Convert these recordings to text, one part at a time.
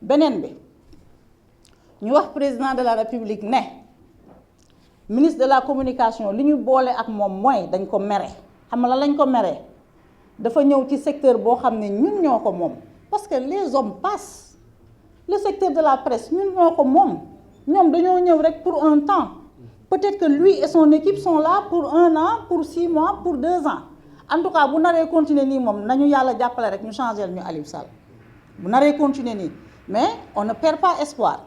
beneen bi ñu wax président de la république ne ministre de la communication li ñu boole ak moom mooy dañ ko mere. xam nga lan lañ ko meree dafa ñëw ci secteur boo xam ne ñun ñoo ko moom parce que les hommes passent le secteur de la presse ñun ñoo ko moom ñoom dañoo ñëw rek pour un temps peut-être que lui et son équipe sont là pour 1 an pour 6 mois pour 2 ans en tout cas bu naree continuer nii moom nañu yàlla jàppale rek ñu changer ñu Aliou Sall bu naree continuer nii mais on ne perd pas espoir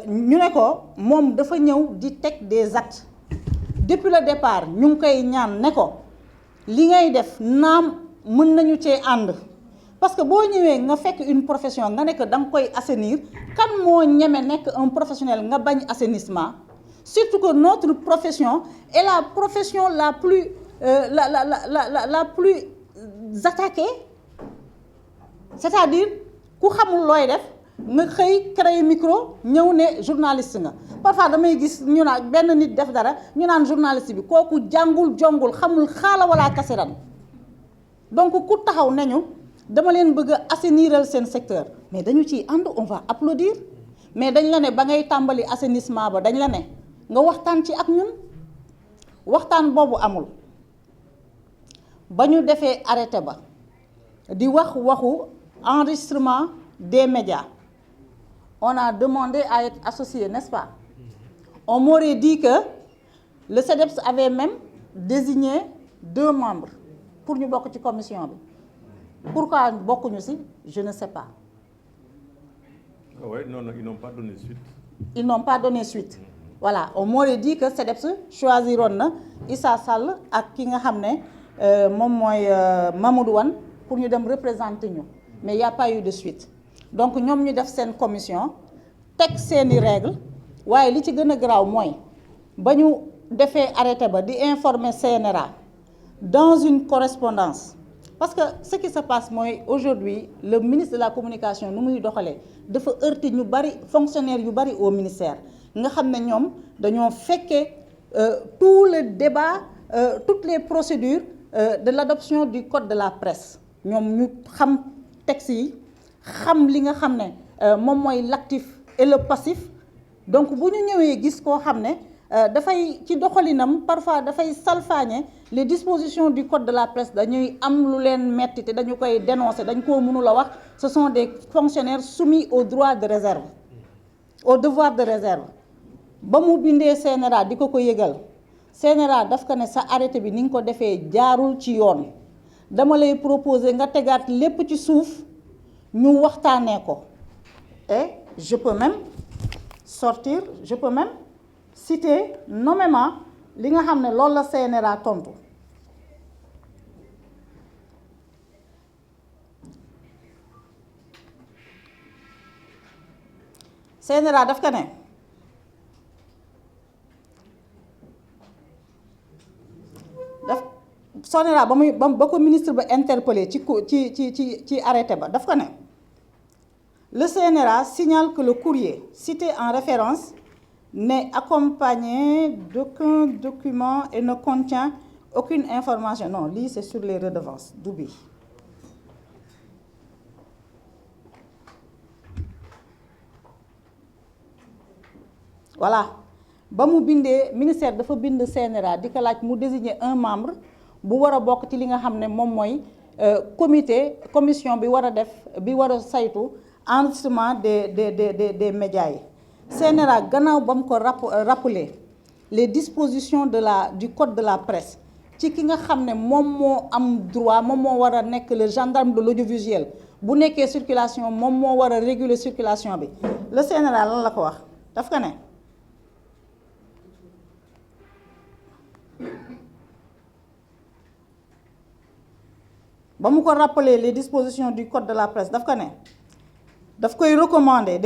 ñu ne ko moom dafa ñëw di teg des actes depuis le départ ñu ngi koy ñaan ne ko li ngay def naam mën nañu cee ànd parce que boo ñëwee nga fekk une profession nga nekk da nga koy assainir kan moo ñeme nekk un professionnel nga bañ assainissement surtout que notre profession est la profession la plus la plus attaquée c'est-à-dire ku xamul looy def nga xëy créer micro ñëw ne journaliste nga parfois damay gis ñu naan benn nit def dara ñu naan journaliste bi kooku jàngul jongul xamul xaala wala kasiran donc ku taxaw nañu dama leen bëgg a assainiral seen secteur mais dañu ciy ànd on va applaudir mais dañ la ne ba ngay tàmbali assainissement ba dañ la ne nga waxtaan ci ak ñun waxtaan boobu amul ba ñu defee arrêté ba di wax waxu enregistrement des médias on a demandé à être associé, n'est-ce pas? On m'aurait dit que le CEDEPS avait même désigné 2 membres pour ñu bokk ci commission bi. Pourquoi bokkuñu ci? Je ne sais pas. Ah ouais, non, ils n'ont pas donné suite. Ils n'ont pas donné suite. Voilà, on m'aurait dit que CEDEPS choisiroon na Issa Sall ak ki nga xam ne moom mooy Mamadou Wane pour ñu dem représenter ñu. Mais il n'y a pas eu de suite. Donc ñoom ñu def seen commission teg seeni règles waaye li ci gën a garaaw mooy ba ñu defee arrêté ba di informer CNRA dans une correspondance parce que ce qui se passe mooy aujourd'hui le ministre de la communication nu muy doxalee dafa heurter ñu bari fonctionnaires yu bari au ministère nga xam ne ñoom dañoo fekkee tout le débat toutes les procédures de l'adoption du code de la presse ñoom ñu xam texte yi xam li nga xam ne moom mooy l'actif et le passif donc bu ñu ñëwee gis koo xam ne dafay ci doxalinam parfois dafay salfaañe les dispositions du code de la presse dañuy am lu leen metti te dañu koy dénoncer dañ koo mënul a wax ce sont des fonctionnaires soumis au droit de réserve au devoir de réserve ba mu bindee CNRA di ko yëgal CNRA daf ko ne sa arrêté bi ni nga ko defee jaarul ci yoon dama lay proposer nga tegaat lépp ci suuf ñu waxtaanee ko et je peux même citer nommément li nga xam ne loolu la CNRA tontu CNRA daf ko ne CNRA ba ko ministre ba interpellé ci arrêté ba daf ko ne le CNRA signale que le courrier cité en référence n'est accompagné d'aucun document et ne contient aucune information. Non, lii c'est sur les redevances du bi voilà ba mu bindee ministère dafa bind CNRA di ko laaj mu désigner un membre bu war a bokk ci li nga xam ne moom mooy commission bi war a def bi war a saytu enregistrement des médias yi CNRA gannaaw ba mu ko rappeler les dispositions du code de la presse ci ki nga xam ne moom moo am droit moom moo war a nekk le gendarme de l'audiovisuel bu nekkee circulation moom moo war a réguler circulation bi le CNRA lan la ko wax daf ko ne ba mu ko rappeler les dispositions du code de la presse daf ko ne daf koy recommander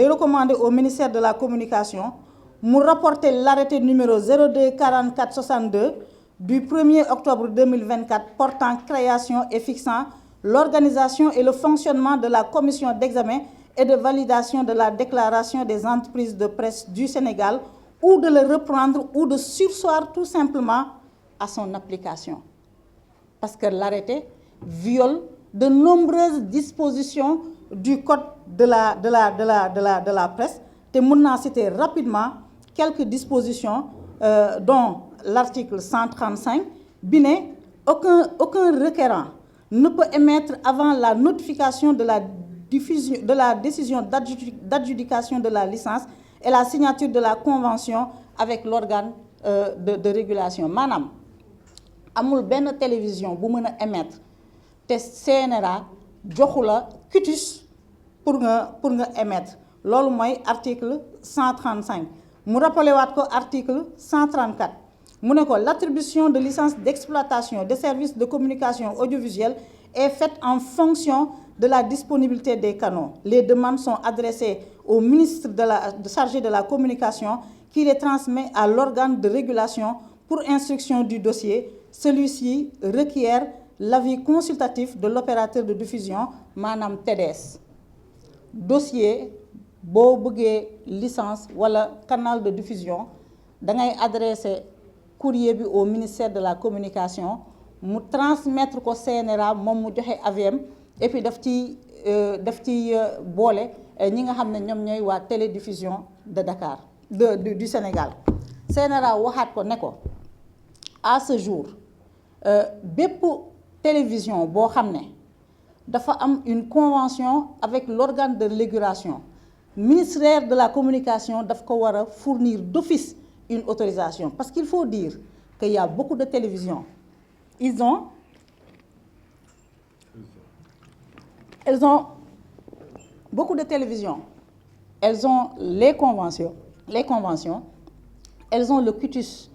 au ministère de la communication mu rapporter l'arrêté numéro 02 44 62 du 1er octobre 2024 portant création et fixant l'organisation et le fonctionnement de la commission d'examen et de validation de la déclaration des entreprises de presse du Sénégal ou de le reprendre ou de surseoir tout simplement à son application. Parce que l'arrêté viole de nombreuses dispositions du code de la presse te mën naa citer rapidement quelques dispositions dont l'article 135 bi ne aucun requérant ne peut émettre avant la notification de la décision d'adjudication de la licence et la signature de la convention avec l'organe de régulation maanaam amul benn télévision bu mën a émettre te CNRA joxu la quitus pour nga émettre loolu mooy article 135 mu rappelé waat ko article 134 mu ne ko l'attribution de licence d'exploitation des services de communication audiovisuelle est faite en fonction de la disponibilité des canaux. Les demandes sont adressées au ministre chargé de la communication qui les transmet à l'organe de régulation pour instruction du dossier. Celui-ci requiert l'avis consultatif de l'opérateur de diffusion maanaam TDS. Dossier boo bëggee licence wala canal de diffusion da ngay adresser courrier bi au ministère de la communication mu transmettre ko CNRA moom mu joxe avis et puis daf ci boole ñi nga xam ne ñoom ñooy waa télédiffusion de Dakar du Sénégal. CNRA waxaat ko ne ko à ce jour bépp télévision boo xam ne dafa am une convention avec l'organe de régulation ministère de la communication daf ko war a fournir d'office une autorisation parce qu'il faut dire qu'il y a beaucoup de télévisions elles ont beaucoup de télévisions elles ont les conventions elles ont le quitus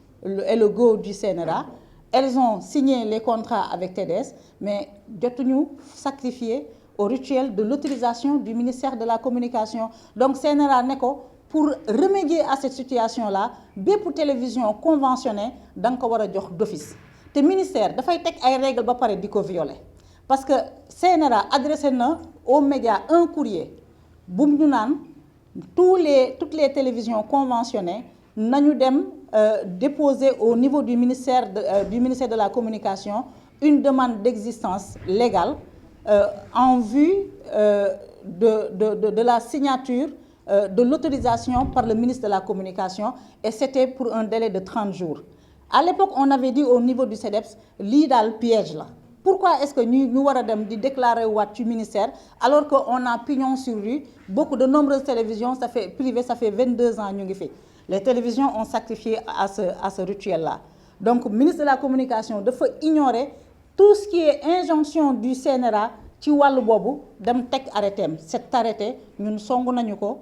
et le go du CNRA elles ont signé les contrats avec TDS mais jotuñu sacrifier au rituel de l'autorisation du ministère de la communication donc CNRA ne ko pour remédier à cette situation-là bépp télévision conventionnée da nga ko war a jox d'office te ministère dafay teg ay règles ba pare di ko violer parce que CNRA adressé na aux médias un courrier bu ñu naan toutes les télévisions conventionnées nañu dem déposer au niveau du ministère de la communication une demande d'existence légale en vue de la signature de l'autorisation par le ministre de la communication et c'était pour un délai de 30 jours. À l'époque, on avait dit au niveau du CEDEPS lii daal piège la. Pourquoi est-ce que ñu war a dem di déclarer waat ci ministère alors que on a pignon sur rue beaucoup de nombreuses télévisions ça fait 22 ans ñu ngi fi. Les télévisions ont sacrifié à ce rituel-là. Donc ministre de la communication dafa ignorer tout ce qui est injonction du CNRA ci wàllu boobu dem teg arrêté am cet arrêté ñun songu nañu ko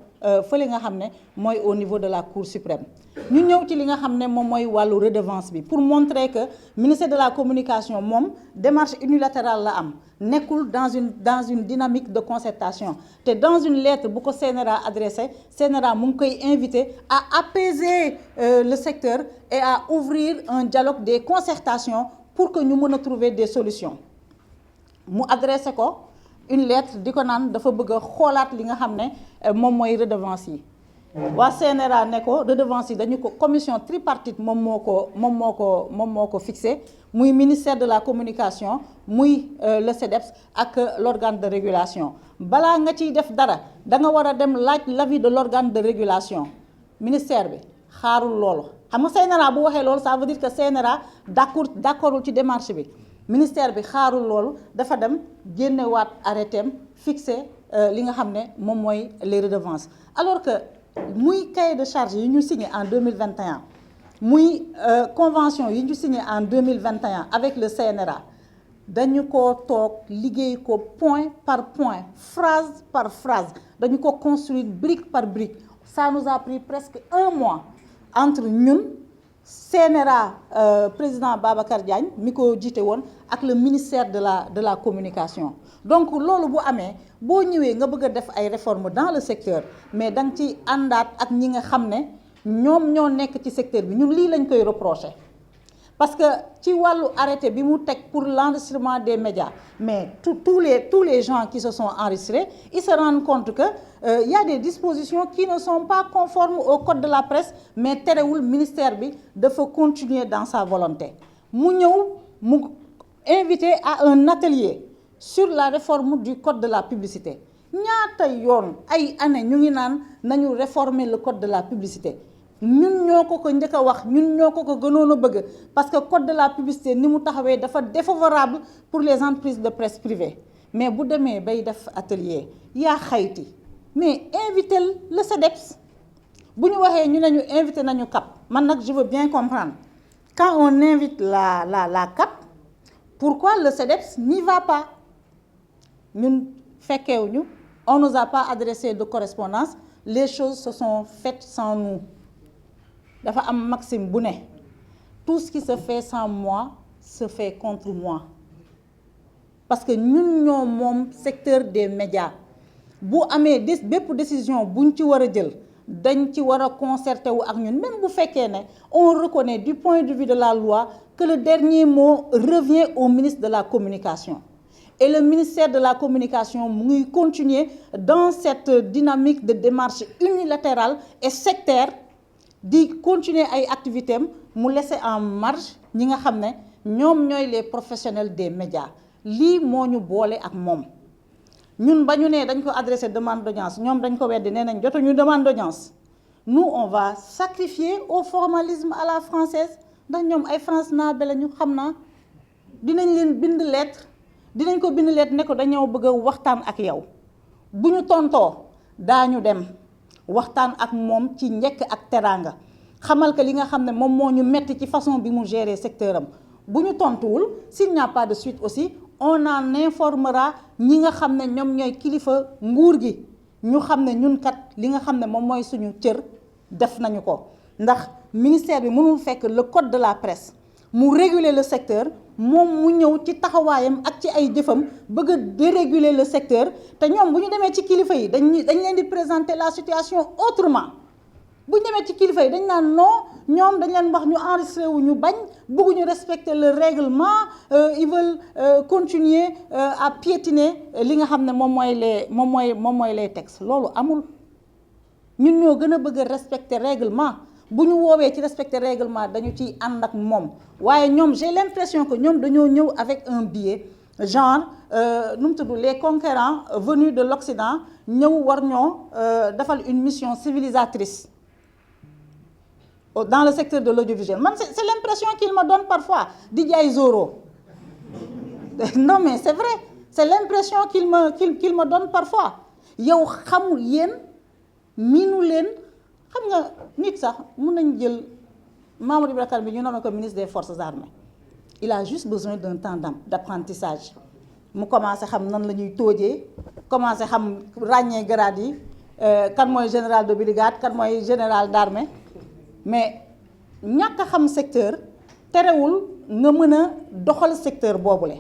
fële nga xam ne mooy au niveau de la Cour suprême ñu ñëw ci li nga xam ne moom mooy wàllu redevance bi pour montrer que ministère de la communication moom démarche unilatérale la am nekkul dans une dynamique de concertation te dans une lettre bu ko CNRA adressé CNRA mu ngi koy invité à apaiser le secteur et à ouvrir un dialogue des concertations pour que ñu mën a trouver des solutions mu adressé ko une lettre di ko naan dafa bëgg a xoolaat li nga xam ne moom mooy redevance yi waa CNRA ne ko redevance yi dañu ko commission tripartite moom moo ko fixé muy ministère de la communication muy le CEDEPS ak l'organe de régulation balaa nga ciy def dara da nga war a dem laaj l'avis de l'organe de régulation ministère bi xaarul loolu xam nga CNRA bu waxee loolu ça veut dire que CNRA d'accordul ci démarche bi ministère bi xaarul loolu dafa dem génnewaat arrêtéem fixé li nga xam ne moom mooy les redevances alors que muy cahier de charge yi ñu signé en 2021 muy convention yi ñu signé en 2021 avec le CNRA dañu ko toog liggéey ko point par point phrase par phrase dañu ko construire brique par brique ça nous a pris presque 1 mois entre ñun CNRA président Babacar Diagne mi ko jiite woon ak le ministère de la communication donc loolu bu amee boo ñëwee nga bëgg a def ay réformes dans le secteur mais da nga ci àndaat ak ñi nga xam ne ñoom ñoo nekk ci secteur bi ñun lii lañ koy reprocher parce que ci wàllu arrêté bi mu teg pour l'enregistrement des médias mais tous les gens qui se sont enregistrés ils se rendent compte que il y a des dispositions qui ne sont pas conformes au code de la presse mais terewul ministère bi dafa continuer dans sa volonté mu invité à un atelier sur la réforme du code de la publicité ñaata yoon ay année ñu ngi naan nañu réformer le code de la publicité ñun ñoo ko njëkk a wax ñun ñoo ko gënoon a bëgg parce que code de la publicité ni mu taxawee dafa défavorable pour les entreprises de presse privée mais bu demee bay def atelier yaa xayti mais invité le CEDEPS bu ñu waxee ñu ne ñu invité nañu CAP man nag je veux bien comprendre quand on invite la CAP pourquoi le CEDEPS n'y va pas ñun fekkeewuñu on nous a pas adressé de correspondance les choses se sont faites sans nous dafa am maxime bu ne tout ce qui se fait sans moi se fait contre moi parce que ñun ñoo moom secteur des médias bu amee bépp décision buñ ci war a jël dañ ci war a concerté wu ak ñun même bu fekkee ne on reconnaît du point de vue de la loi que le dernier mot revient au ministre de la communication et le ministère de la communication mu ngi continuer dans cette dynamique de démarche unilatérale et sectaire di continuer ay activités am mu laisser en marge ñi nga xam ne ñoom ñooy les professionnels des médias lii moo ñu boole ak moom ñun ba ñu ne dañ ko adressé demande d'audience ñoom dañ ko weddi nee nañ jotuñu demande d'audience nous on va sacrifier au formalisme à la française ndax ñoom ay France naabe la ñu xam naa dinañ leen bind lettre dinañ ko bind lettre ne ko dañoo bëgg a waxtaan ak yow bu ñu tontoo daañu dem waxtaan ak moom ci njëkk ak teraanga xamal que li nga xam ne moom moo ñu metti ci façon bi mu gérer secteur am bu ñu tontuwul s'il n'y a pas de suite aussi on en informera ñi nga xam ne ñoom ñooy kilifa nguur gi ñu xam ne ñun kat li nga xam ne moom mooy suñu cër def nañu ko ndax ministère bi mënul fekk le code de la presse mu réguler le secteur moom mu ñëw ci taxawaayam ak ci ay jëfam bëgg a déréguler le secteur te ñoom bu ñu demee ci kilifa yi dañ leen di présenter la situation autrement bu ñu demee ci kilifa yi dañ naan non ñoom dañ leen wax ñu enregistré wu ñu bañ bëgguñu respecter le règlement ils veulent continuer à piétiner li nga xam ne moom mooy les textes loolu amul ñun ñoo gën a bëgg a respecter règlement bu ñu woowee ci respecter règlement dañu ciy ànd ak moom waaye ñoom j'ai l'impression que ñoom dañoo ñëw avec un biais genre nu mu tudd les conquérants venus de l'Occident ñëw war ñoo defal une mission civilisatrice dans le secteur de l'audiovisuel man c'est l'impression qu'il me donne parfois di jaay Zoro non mais c'est vrai c'est l'impression qu'il me donne parfois yow xamul yéen miinu leen xam nga nit sax mun nañ jël Mamadou Ibra Kane bi ñu nommé ko ministre des forces armées il a juste besoin d'un temps d'apprentissage mu commencé xam nan la ñuy toojee commencé xam ràññee grade yi kan mooy général de brigade kan mooy général d'armée mais ñàkk a xam secteur terewul nga mën a doxal secteur boobule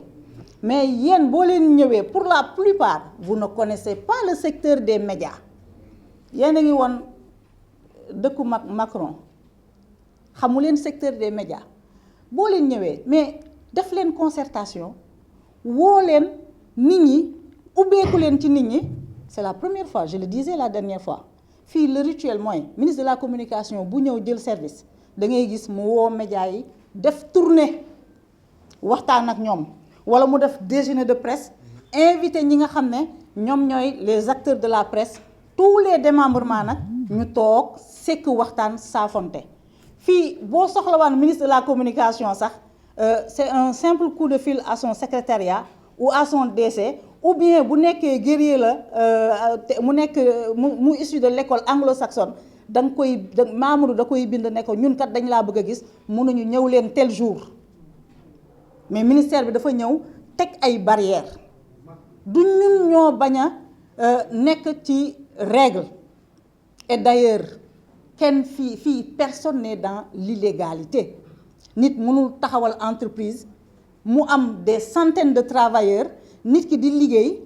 mais yéen boo leen ñëwee pour la plupart vous ne connaissez pas le secteur des médias yéen a ngi woon dëkku Macron xamu leen secteur des médias boo leen ñëwee mais def leen concertation woo leen nit ñi ubbeeku leen ci nit ñi c'est la première fois je le disais la dernière fois fii le rituel mooy ministre de la communication bu ñëw jël service da ngay gis mu woo médias yi def tournée waxtaan ak ñoom wala mu def déjeuner de presse invité ñi nga xam ne ñoom ñooy les acteurs de la presse tous les démembrements nag ñu toog sekk waxtaan saafonte fii boo soxlawaan ministre de la communication sax c'est un simple coup de fil à son secrétariat ou à son DC ou bien bu nekkee guerrier la mu nekk mu issu de l'école anglo-saxonne da nga koy Mamadou da koy bind ne ko ñun kat dañ laa bëgg a gis mënuñu ñëw leen tel jour mais ministère bi dafa ñëw teg ay barrières du ñun ñoo bañ a nekk ci règle et d'ailleurs kenn fii personne n'est dans l'illégalité nit mënul taxawal entreprise mu am des centaines de travailleurs nit ki di liggéey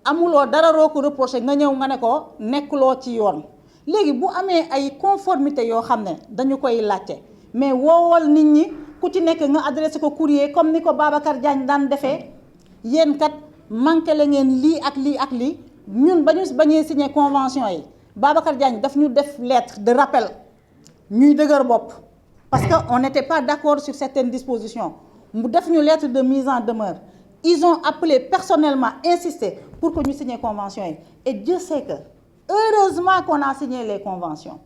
amuloo dara roo ko reproché nga ñëw nga ne ko nekkuloo ci yoon léegi bu amee ay conformité yoo xam ne dañu koy laajte mais woowal nit ñi ku ci nekk nga adressé ko courrier comme ni ko Babacar Diagne daan defee yéen kat manqué la ngeen lii ak lii ak lii ñun bañee signé convention yi Babacar Diagne daf ñu def lettre de rappel ñuy dëgër bopp parce que on n'était pas d'accord sur certaines dispositions mu def ñu lettre de mise en demeure ils ont appelé personnellement insisté pour que ñu signer convention yi et Dieu sait que heureusement qu'on a signé les conventions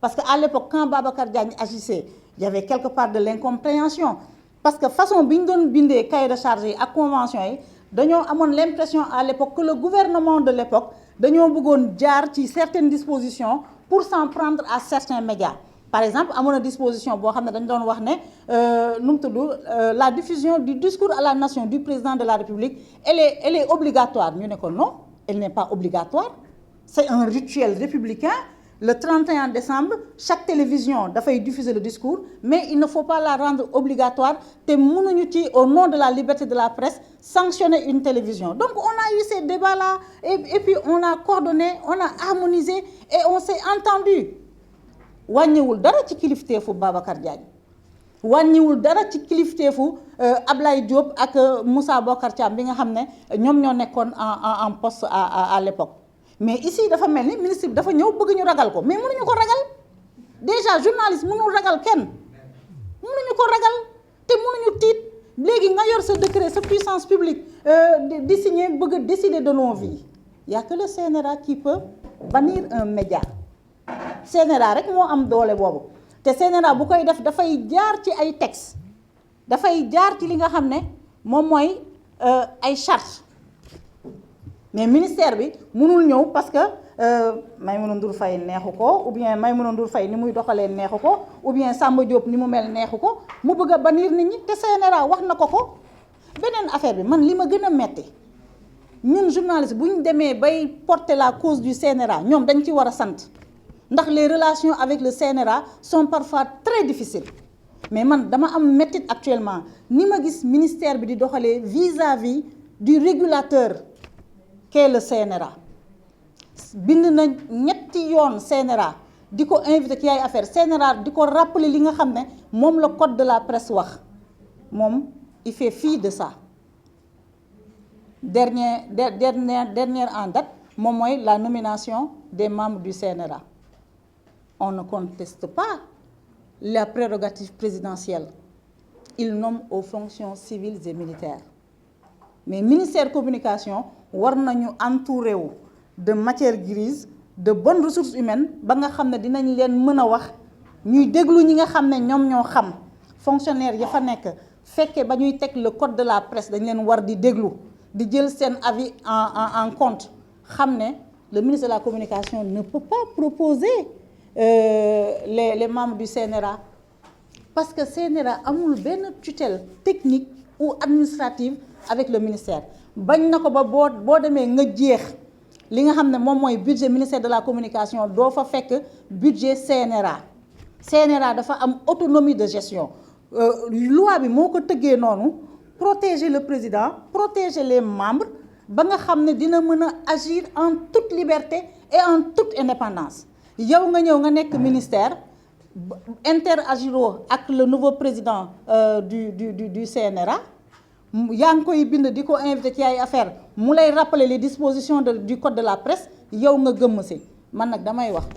parce que à l'époque quand Babacar Diagne agissait il y avait quelque part de l'incompréhension parce que façon bi ñu doon bindee cahier de charge yi ak convention yi dañoo amoon l'impression à l'époque que le gouvernement de l'époque dañoo bëggoon jaar ci certaines dispositions pour s'en prendre à certains médias par exemple amoon na disposition boo xam ne dañu doon wax ne nu mu tudd la diffusion du discours à la nation du président de la République elle est obligatoire ñu ne ko non elle n'est pas obligatoire c'est un rituel républicain le 31 décembre chaque télévision dafay diffuser le discours mais il ne faut pas la rendre obligatoire te mënuñu ci au nom de la liberté de la presse sanctionner une télévision donc on a eu ces débats là et puis on a coordonné on a harmonisé et on s'est entendu wàññiwul dara ci kilifteefu Babacar Diagne wàññiwul dara ci kilifteefu Ablaye Diop ak Moussa Bocar Thiam bi nga xam ne ñoom ñoo nekkoon en poste à l'époque mais ici dafa mel ni ministre bi dafa ñëw bëgg ñu ragal ko mais mënuñu ko ragal déjà journaliste mënul ragal kenn mënuñu ko ragal te mënuñu tiit léegi nga yor sa décret sa puissance publique di signer bëgg a décider de nos vies y a que le CNRA qui peut bannir un média CNRA rek moo am doole boobu te CNRA bu koy def dafay jaar ci ay textes dafay jaar ci li nga xam ne moom mooy ay chartes mais ministère bi mënul ñëw parce que Maïmouna Ndour Faye neexu ko ou bien Maïmouna Ndour Faye ni muy doxalee neexu ko ou bien Samba Diop ni mu mel neexu ko mu bëgg a bannir nit ñi te CNRA wax na ko ko beneen affaire bi man li ma gën a metti ñun journaliste bu ñu demee bay porter la cause du CNRA ñoom dañ ci war a sant ndax les relations avec le CNRA sont parfois très difficiles mais man dama am mettit actuellement ni ma gis ministère bi di doxalee vis-à-vis du régulateur qu'est le CNRA bind na ñetti yoon CNRA di ko invité ci ay affaire CNRA di ko rappeler li nga xam ne moom la code de la presse wax moom il fait fi de ça dernière en date moom mooy la nomination des membres du CNRA on ne conteste pas la prérogative présidentielle il nomme aux fonctions civiles et militaires mais ministère communication war nañu entouré wu de matière grise de bonnes ressources humaines ba nga xam ne dinañ leen mën a wax ñuy déglu ñi nga xam ne ñoom ñoo xam fonctionnaire ya fa nekk fekkee ba ñuy teg le code de la presse dañ leen war di déglu di jël seen avis en compte xam ne le ministre de la communication ne peut pas proposer les membres du CNRA parce que CNRA amul benn tutelle technique ou administrative avec le ministère bañ na ko ba boo demee nga jeex li nga xam ne moom mooy budget ministère de la communication doo fa fekk budget CNRA dafa am autonomie de gestion loi bi moo ko tëggee noonu protéger le président protéger les membres ba nga xam ne dina mën a agir en toute liberté et en toute indépendance yow nga ñëw nga nekk ministère interagiroo ak le nouveau président du CNRA yaa ngi koy bind di ko invité ci ay affaire mu lay rappeler les dispositions du code de la presse yow nga gëmm si man nag damay wax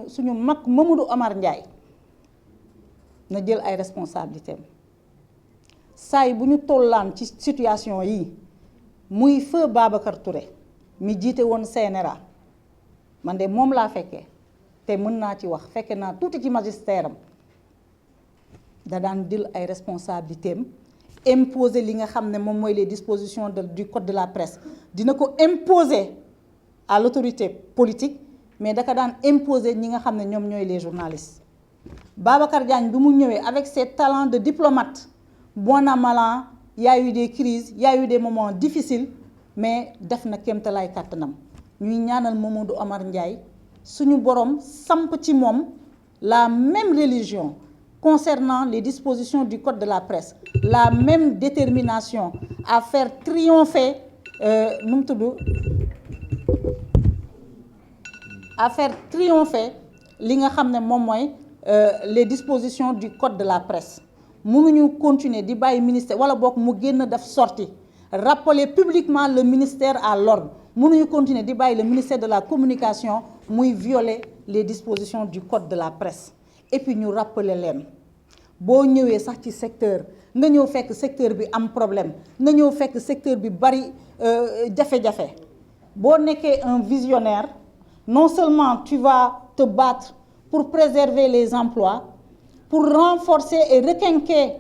suñu mag Mamadou Omar Ndiaye na jël ay responsabilités saa yi bu ñu tollaan ci situation yi muy feu Babacar Touré mi jiite woon CNRA man de moom laa fekkee te mën naa ci wax fekke naa tuuti ci magistère am da daan jël ay responsabilités imposer li nga xam ne moom mooy les dispositions du code de la presse dina ko imposer à l'autorité politique mais da ko daan imposer ñi nga xam ne ñoom ñooy les journalistes Babacar Diagne bi mu ñëwee avec ses talents de diplomate bon an mal an y a eu des crises y a eu des moments difficiles mais def na kéemtalaay kàttanam ñuy ñaanal Mamadou Omar Ndiaye suñu borom samp ci moom la même religion concernant les dispositions du code de la presse la même détermination à faire triompher li nga xam ne moom mooy les dispositions du code de la presse mënuñu continuer di bàyyi ministère wala boog mu génn def sortie rappeler publiquement le ministère à l'ordre mënuñu continuer di bàyyi le ministère de la communication muy violer les dispositions du code de la presse et puis ñu rappeler leen boo ñëwee sax ci secteur nga ñëw fekk secteur bi am problème nga ñëw fekk secteur bi bari jafe-jafe boo nekkee un visionnaire non seulement tu vas te battre pour préserver les emplois pour renforcer et requinquer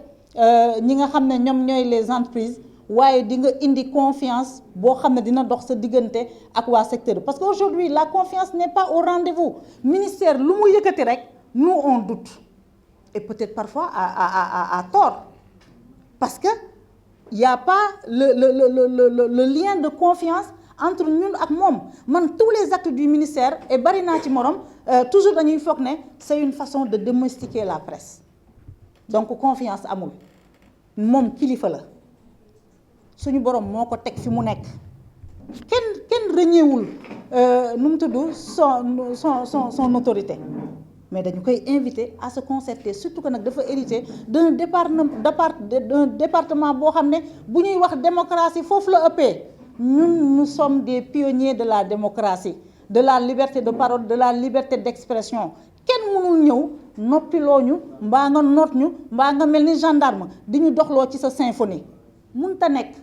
ñi nga xam ne ñoom ñooy les entreprises waaye di nga indi confiance boo xam ne dina dox sa diggante ak waa secteur bi parce que aujourd'hui la confiance n'est pas au rendez-vous ministère lu mu yëkkati rek nous on doute et peut-être parfois à tort parce que y a pas le lien de confiance entre ñun ak moom man tous les actes du ministère et bari naa ci morom toujours dañuy foog ne c'est une façon de domestiquer la presse donc confiance amul moom kilifa la suñu borom moo ko teg fi mu nekk kenn rëñeewul nu mu tudd son autorité mais dañu koy inviter à se concerter surtout que nag dafa hérité d'un département boo xam ne bu ñuy wax démocratie foofu la ëppee ñun nous sommes des pionniers de la démocratie de la liberté de parole de la liberté d'expression kenn mënul ñëw noppiloo ñu mbaa nga noot ñu mbaa nga mel ni gendarme di ñu doxloo ci sa symphonie mënta nekk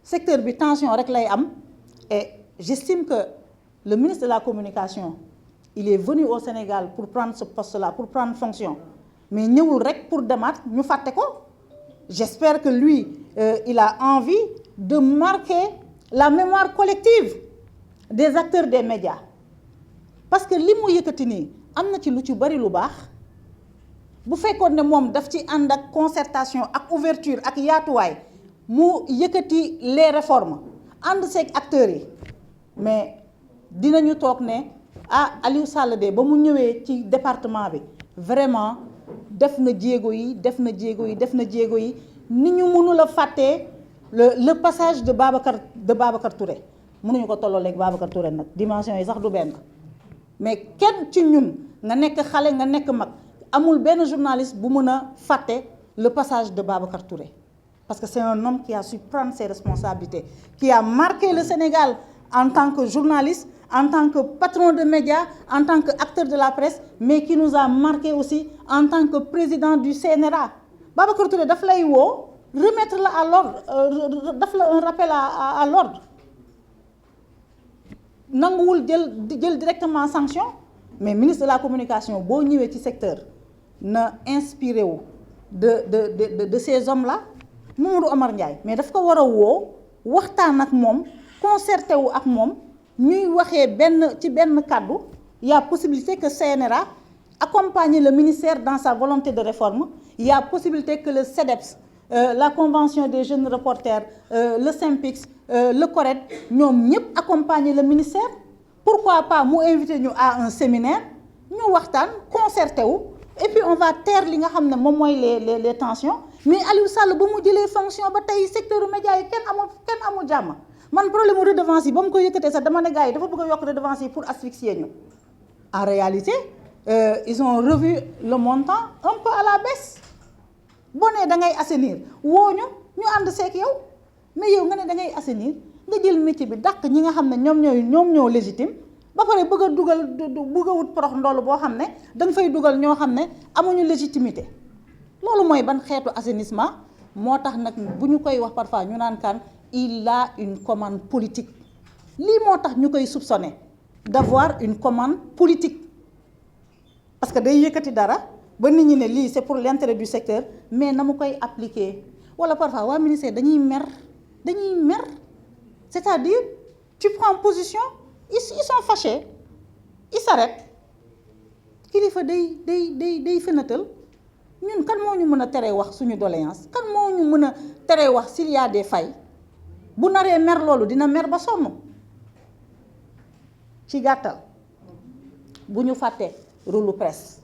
secteur bi tension rek lay am et j'estime que le ministre de la communication il est venu au Sénégal pour prendre ce poste-là pour prendre fonction mais ñëwul rek pour demaat ñu fàtte ko j'espère que lui il a envie de marquer la mémoire collective des acteurs des médias parce que li mu yëkkati nii am na ci lu ci bari lu baax bu fekkoon ne moom daf ci ànd ak concertation ak ouverture ak yaatuwaay mu yëkkati les réformes ànd seeg acteurs yi mais dinañu toog ne Aliou Sall de ba mu ñëwee ci département bi vraiment def na jéego yi ni ñu mënul a fàttee le passage de Babacar Touré mënuñu ko tolloo léegi Babacar Touré nag dimension yi sax du benn mais kenn ci ñun nga nekk xale nga nekk mag amul benn journaliste bu mën a fàtte le passage de Babacar Touré parce que c'est un homme qui a su prendre ses responsabilités qui a marqué le Sénégal en tant que journaliste en tant que patron de médias en tant que acteur de la presse mais qui nous a marqué aussi en tant que président du CNRA Babacar Touré daf lay woo remettre la à l'ordre daf la un rappel à l'ordre nanguwul jël directement sanction mais ministre de la communication boo ñëwee ci secteur na inspiré wu de ces hommes là Mamadou Omar Ndiaye mais daf ko war a woo waxtaan ak moom concerté wu ak moom ñuy waxee ci benn kàddu il y a possibilité que CNRA accompagne le ministère dans sa volonté de réforme il y a possibilité que le CEDEPS la convention des jeunes reporters le SYNPICS le CORED ñoom ñëpp accompagner le ministère pourquoi pas mu inviter ñu à un séminaire ñu waxtaan concerté wu et puis on va taire li nga xam ne moom mooy les tensions mais Aliou Sall ba mu jëlee fonction ba tey secteur média yi kenn amul jàmm man problème redevance yi ba mu ko yëkkatee sax dama ne gars yi dafa bëgg a yokk redevance yi pour asphyxier ñu en réalité ils ont revu le montant un peu à la baisse boo nee da ngay assainir woo ñu ànd seek yow mais yow nga ne da ngay assainir nga jël métier bi dàq ñi nga xam ne ñoom ñoo légitime ba pare bëgg a wut porox ndoll boo xam ne danga fay dugal ñoo xam ne amuñu légitimité loolu mooy ban xeetu assainissement moo tax nag bu ñu koy wax parfois ñu naan kan il a une commande politique lii moo tax ñu koy soupçonner d'avoir une commande politique parce que day yëkkati dara ba nit ñi ne lii c'est pour l'intérêt du secteur mais na mu koy appliquer wala parfois waa ministère dañuy mer c'est-à-dire tu prends position ils sont fâchés ils s'arrêtent kilifa day fenatal ñun kan moo ñu mën a teree wax suñu doléance kan moo ñu mën a teree wax s'il y a des failles bu naree mer loolu dina mer ba sonn ci gàttal bu ñu fàtte rôle presse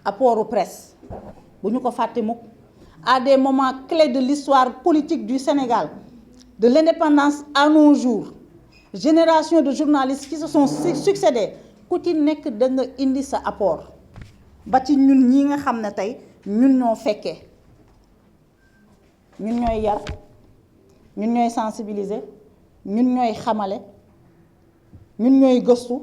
apportu presse bu ñu ko fàtte mukk à des moments clés de l'histoire politique du Sénégal de l'indépendance à nos jours génération de journalistes qui se sont succédés ku ci nekk da nga indi sa apport ba ci ñun ñi nga xam ne tey ñun ñoo fekkee ñun ñooy yar ñun ñooy sensibiliser ñun ñooy xamale ñun ñooy gëstu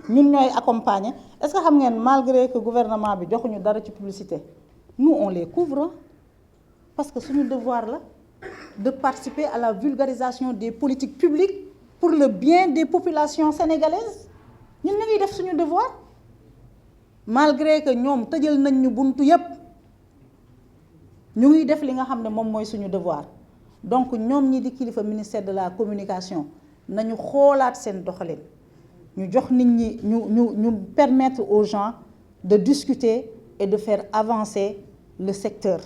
ñun ñooy accompagner est-ce que xam ngeen malgré que gouvernement bi joxuñu dara ci publicité nous on les couvre parce que suñu devoir là de participer à la vulgarisation des politiques publiques pour le bien des populations sénégalaises. Ñun ñu ngi def suñu devoir malgré que ñoom tëjal nañ ñu buntu yépp ñu ngi def li nga xam ne moom mooy suñu devoir. Donc ñoom ñi di kilifa ministère de la communication nañu xoolaat seen doxalin ñu jox nit ñi ñu permettre aux gens de discuter et de faire avancer le secteur.